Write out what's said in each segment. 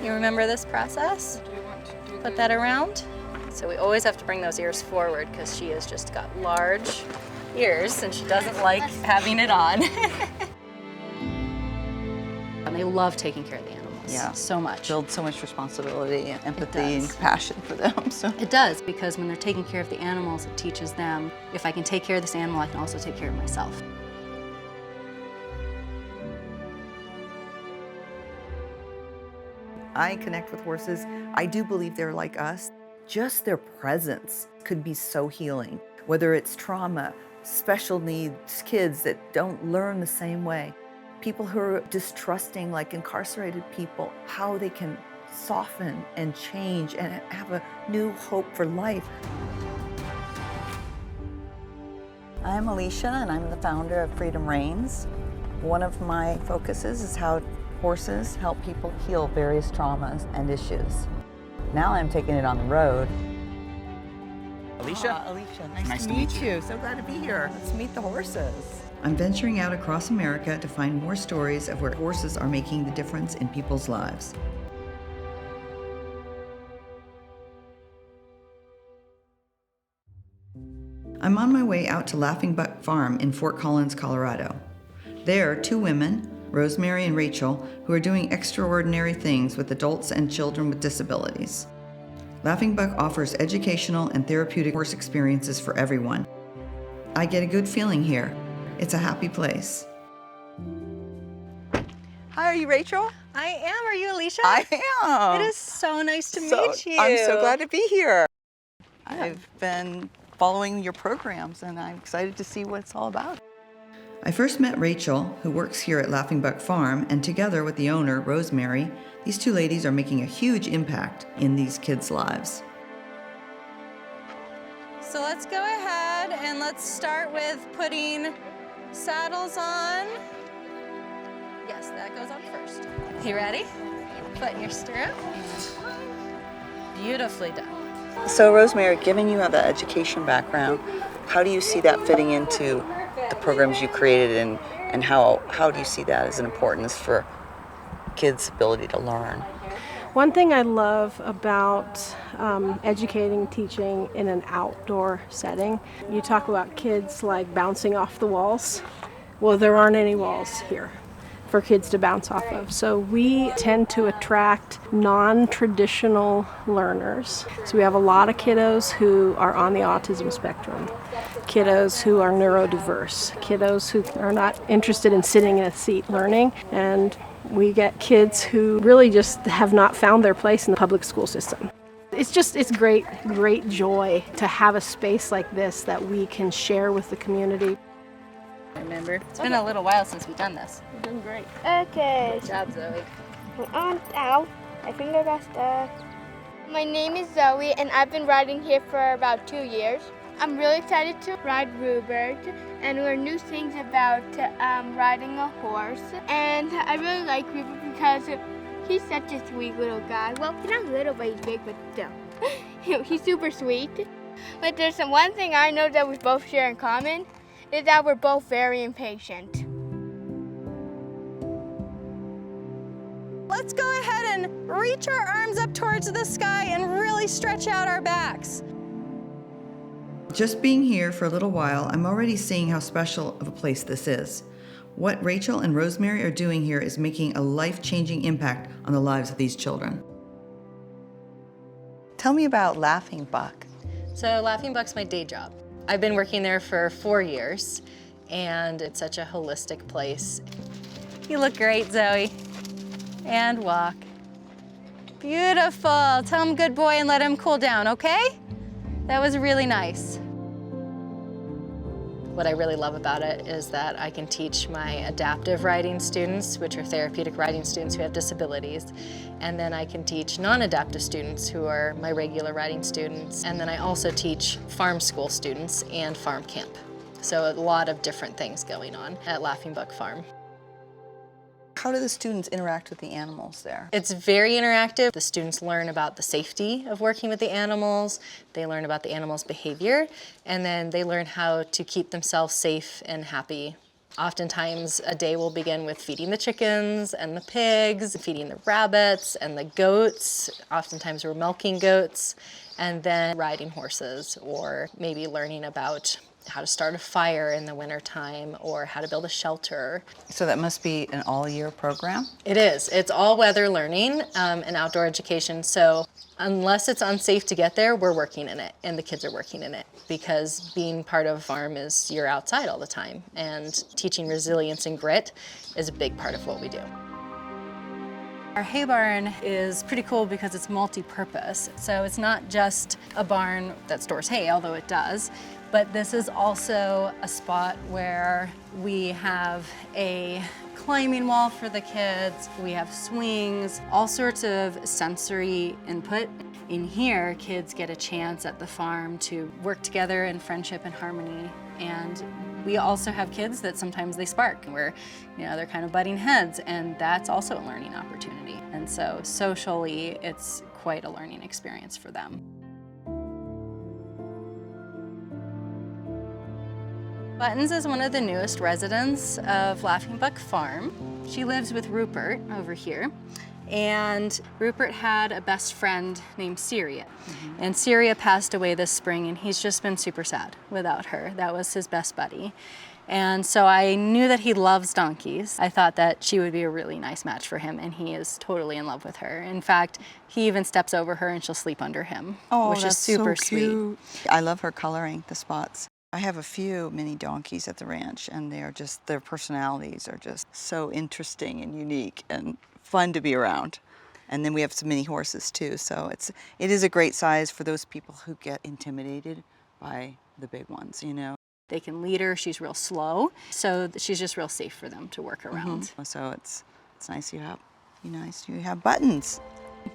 You remember this process? Put that around. So we always have to bring those ears forward because she has just got large ears and she doesn't like having it on. And they love taking care of the animals. Yeah. So much. Build so much responsibility and empathy and compassion for them. So It does, because when they're taking care of the animals, it teaches them, if I can take care of this animal, I can also take care of myself. I connect with horses. I do believe they're like us. Just their presence could be so healing, whether it's trauma, special needs kids that don't learn the same way, people who are distrusting, like incarcerated people, how they can soften and change and have a new hope for life. I'm Alicia, and I'm the founder of Freedom Reigns. One of my focuses is how horses help people heal various traumas and issues. Now I'm taking it on the road. Alicia? Alicia, Nice to meet you. So glad to be here. Let's meet the horses. I'm venturing out across America to find more stories of where horses are making the difference in people's lives. I'm on my way out to Laughing Buck Farm in Fort Collins, Colorado. There, two women, Rosemary and Rachel, who are doing extraordinary things with adults and children with disabilities. Laughing Buck offers educational and therapeutic horse experiences for everyone. I get a good feeling here. It's a happy place. Hi, are you Rachel? I am. Are you Alicia? I am. It is so nice to meet you. I'm so glad to be here. I've been following your programs, and I'm excited to see what it's all about. I first met Rachel, who works here at Laughing Buck Farm, and together with the owner, Rosemary, these two ladies are making a huge impact in these kids' lives. So let's go ahead and let's start with putting saddles on. Yes, that goes on first. You ready? Foot in your stirrup. Beautifully done. So Rosemary, given you have the education background, how do you see that fitting into the programs you created, and how do you see that as an importance for kids' ability to learn? One thing I love about educating, teaching in an outdoor setting, you talk about kids like bouncing off the walls. Well, there aren't any walls here for kids to bounce off of. So we tend to attract non-traditional learners. So we have a lot of kiddos who are on the autism spectrum, kiddos who are neurodiverse, kiddos who are not interested in sitting in a seat learning, and we get kids who really just have not found their place in the public school system. It's great joy to have a space like this that we can share with the community. Remember, it's been a little while since we've done this. You're doing great. Okay. Good job, Zoe. Ow, my finger got stuck. My name is Zoe, and I've been riding here for about 2 years. I'm really excited to ride Rupert and learn new things about riding a horse. And I really like Rupert because he's such a sweet little guy. Well, he's not little, but he's big, but still. He's super sweet. But there's one thing I know that we both share in common, is that we're both very impatient. Let's go ahead and reach our arms up towards the sky and really stretch out our backs. Just being here for a little while, I'm already seeing how special of a place this is. What Rachel and Rosemary are doing here is making a life-changing impact on the lives of these children. Tell me about Laughing Buck. So Laughing Buck's my day job. I've been working there for 4 years, and it's such a holistic place. You look great, Zoe. And walk. Beautiful. Tell him good boy and let him cool down, okay? That was really nice. What I really love about it is that I can teach my adaptive riding students, which are therapeutic riding students who have disabilities, and then I can teach non-adaptive students who are my regular riding students, and then I also teach farm school students and farm camp. So a lot of different things going on at Laughing Buck Farm. How do the students interact with the animals there? It's very interactive. The students learn about the safety of working with the animals, they learn about the animals' behavior, and then they learn how to keep themselves safe and happy Oftentimes a day will begin with feeding the chickens and the pigs, feeding the rabbits and the goats. Oftentimes we're milking goats, and then riding horses, or maybe learning about how to start a fire in the wintertime or how to build a shelter. So that must be an all-year program? It is. It's all weather learning and outdoor education. So unless it's unsafe to get there, we're working in it, and the kids are working in it, because being part of a farm is you're outside all the time, and teaching resilience and grit is a big part of what we do. Our hay barn is pretty cool because it's multi-purpose. So it's not just a barn that stores hay, although it does, but this is also a spot where we have a climbing wall for the kids, we have swings, all sorts of sensory input. In here, kids get a chance at the farm to work together in friendship and harmony. And we also have kids that sometimes they spark, where they're kind of butting heads, and that's also a learning opportunity. And so socially, it's quite a learning experience for them. Buttons is one of the newest residents of Laughing Buck Farm. She lives with Rupert over here. And Rupert had a best friend named Syria. And Syria passed away this spring, and he's just been super sad without her. That was his best buddy. And so I knew that he loves donkeys. I thought that she would be a really nice match for him, and he is totally in love with her. In fact, he even steps over her and she'll sleep under him, which is super sweet. I love her coloring the spots. I have a few mini donkeys at the ranch, and their personalities are just so interesting and unique and fun to be around. And then we have some mini horses too, so it is a great size for those people who get intimidated by the big ones, They can lead her, she's real slow, so she's just real safe for them to work around. So it's nice you have buttons.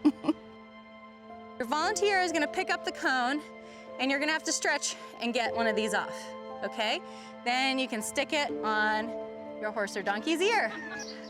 Your volunteer is gonna pick up the cone, and you're gonna have to stretch and get one of these off, okay? Then you can stick it on your horse or donkey's ear.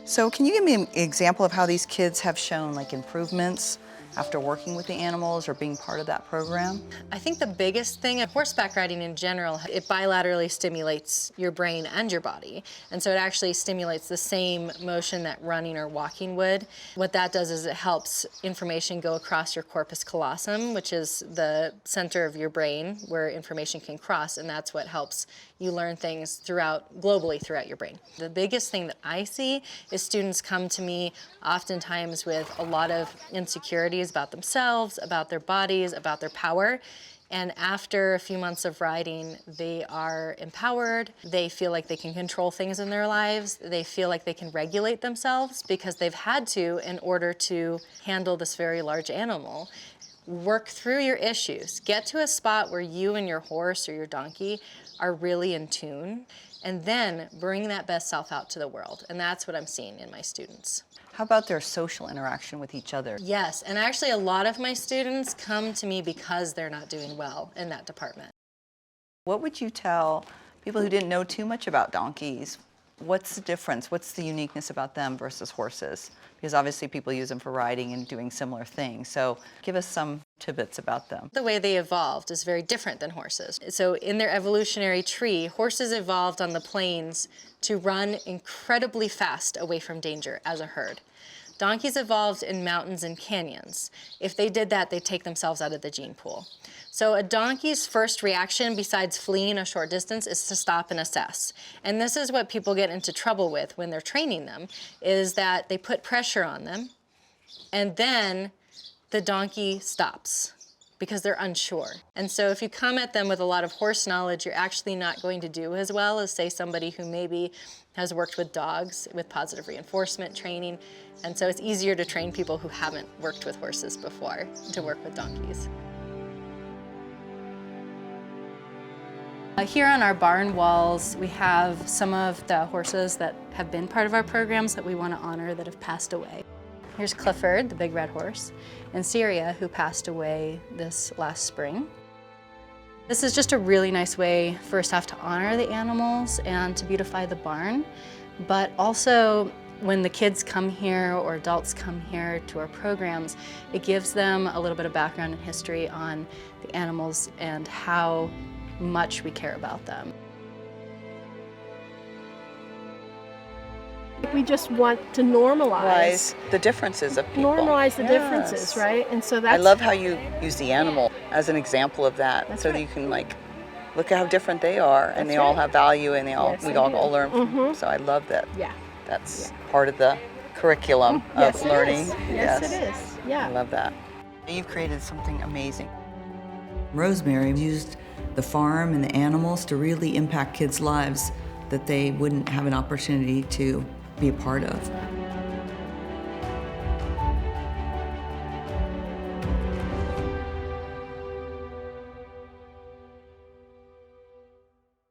So can you give me an example of how these kids have shown improvements after working with the animals or being part of that program? I think the biggest thing of horseback riding in general, it bilaterally stimulates your brain and your body. And so it actually stimulates the same motion that running or walking would. What that does is it helps information go across your corpus callosum, which is the center of your brain where information can cross, and that's what helps you learn things globally throughout your brain. The biggest thing that I see is students come to me oftentimes with a lot of insecurities about themselves, about their bodies, about their power. And after a few months of riding, they are empowered. They feel like they can control things in their lives. They feel like they can regulate themselves because they've had to in order to handle this very large animal. Work through your issues. Get to a spot where you and your horse or your donkey are really in tune, and then bring that best self out to the world. And that's what I'm seeing in my students. How about their social interaction with each other? Yes, and actually a lot of my students come to me because they're not doing well in that department. What would you tell people who didn't know too much about donkeys? What's the difference? What's the uniqueness about them versus horses? Because obviously people use them for riding and doing similar things. So give us some tidbits about them. The way they evolved is very different than horses. So in their evolutionary tree, horses evolved on the plains to run incredibly fast away from danger as a herd. Donkeys evolved in mountains and canyons. If they did that, they'd take themselves out of the gene pool. So a donkey's first reaction, besides fleeing a short distance, is to stop and assess. And this is what people get into trouble with when they're training them, is that they put pressure on them, and then the donkey stops because they're unsure. And so if you come at them with a lot of horse knowledge, you're actually not going to do as well as, say, somebody who maybe has worked with dogs with positive reinforcement training. And so it's easier to train people who haven't worked with horses before to work with donkeys. Here on our barn walls, we have some of the horses that have been part of our programs that we want to honor that have passed away. Here's Clifford, the big red horse, and Syria, who passed away this last spring. This is just a really nice way, first off, to honor the animals and to beautify the barn, but also when the kids come here or adults come here to our programs, it gives them a little bit of background and history on the animals and how much we care about them. We just want to normalize the differences of people. Normalize the Yes. differences, right? And so that's I love how you use the animal as an example of that, That's so right. that you can like look at how different they are, and That's they all right. have value, and Yes, we they all do. learn from. Mhm. So I love that. Yeah. That's part of the curriculum Yes, of it learning. is. Yes, it is. Yeah. I love that. You've created something amazing. Rosemary used the farm and the animals to really impact kids' lives that they wouldn't have an opportunity to be a part of.